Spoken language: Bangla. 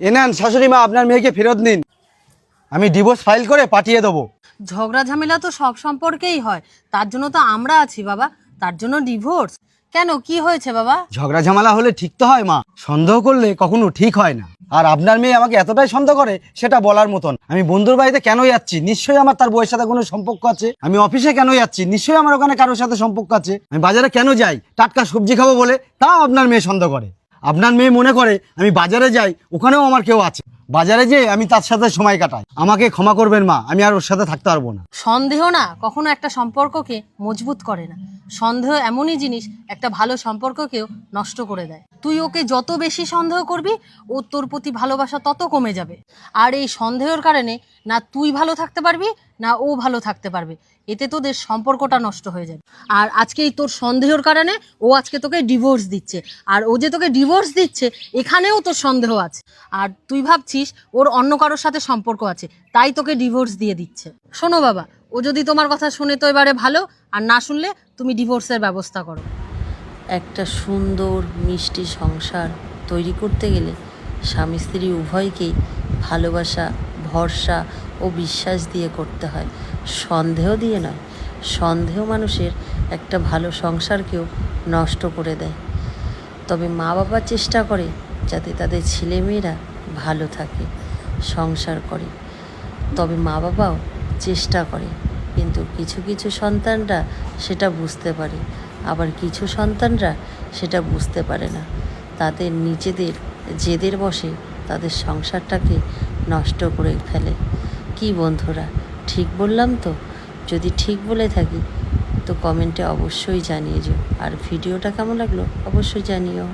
এ নেন শাশুড়ি মা, আপনার মেয়েকে ফেরত নিন। আমি ডিভোর্স ফাইল করে পাঠিয়ে দেবো। ঝগড়া ঝামেলা তো সব সম্পর্কেই হয়, তার জন্য তো আমরা আছি বাবা। তার জন্য ডিভোর্স কেন, কি হয়েছে বাবা? ঝগড়া ঝামেলা হলে ঠিক তো হয় মা, সন্দেহ করলে কখনো ঠিক হয় না। আর আপনার মেয়ে আমাকে এতটাই সন্দেহ করে সেটা বলার মতন। আমি বন্ধুর বাড়িতে কেন যাচ্ছি, নিশ্চয়ই আমার তার বউয়ের সাথে কোনো সম্পর্ক আছে। আমি অফিসে কেন যাচ্ছি, নিশ্চয়ই আমার ওখানে কারোর সাথে সম্পর্ক আছে। আমি বাজারে কেন যাই, টাটকা সবজি খাবো বলে, তাও আপনার মেয়ে সন্দেহ করে। আপনার মেয়ে মনে করে আমি বাজারে যাই, ওখানেও আমার কেউ আছে, বাজারে যেয়ে আমি তার সাথে সময় কাটাই। আমাকে ক্ষমা করবেন মা, আমি আর ওর সাথে থাকতে পারবো না। সন্দেহ না কখনো একটা সম্পর্ককে মজবুত করে না। সন্দেহ এমনই জিনিস একটা ভালো সম্পর্ককেও নষ্ট করে দেয়। তুই ওকে যত বেশি সন্দেহ করবি, ও তোর প্রতি ভালোবাসা তত কমে যাবে। আর এই সন্দেহের কারণে না তুই ভালো থাকতে পারবি, না ও ভালো থাকতে পারবে। এতে তোদের সম্পর্কটা নষ্ট হয়ে যাবে। আর আজকে এই তোর সন্দেহের কারণে ও আজকে তোকে ডিভোর্স দিচ্ছে। আর ও যে তোকে ডিভোর্স দিচ্ছে, এখানেও তোর সন্দেহ আছে। আর তুই ভাবছিস ওর অন্য কারোর সাথে সম্পর্ক আছে, তাই তোকে ডিভোর্স দিয়ে দিচ্ছে। শোনো বাবা, ও যদি তোমার কথা শুনে তো এবারে ভালো, আর না শুনলে তুমি ডিভোর্সের ব্যবস্থা করো। একটা সুন্দর মিষ্টি সংসার তৈরি করতে গেলে স্বামী স্ত্রী উভয়কেই ভালোবাসা, ভরসা ও বিশ্বাস দিয়ে করতে হয়, সন্দেহ দিয়ে নয়। সন্দেহ মানুষের একটা ভালো সংসারকেও নষ্ট করে দেয়। তবে মা বাবা চেষ্টা করে যাতে তাদের ছেলেমেয়েরা ভালো থাকে, সংসার করে। তবে মা বাবাও চেষ্টা করে, কিন্তু কিছু কিছু সন্তানরা সেটা বুঝতে পারে, আবার কিছু সন্তানরা সেটা বুঝতে পারে না। তাদের নিজেদের জেদের বশে তাদের সংসারটাকে নষ্ট করে ফেলে। কি বন্ধুরা, ঠিক বললাম তো? যদি ঠিক বলে থাকি তো কমেন্টে অবশ্যই জানিয়ে যেও। আর ভিডিওটা কেমন লাগলো অবশ্যই জানিও।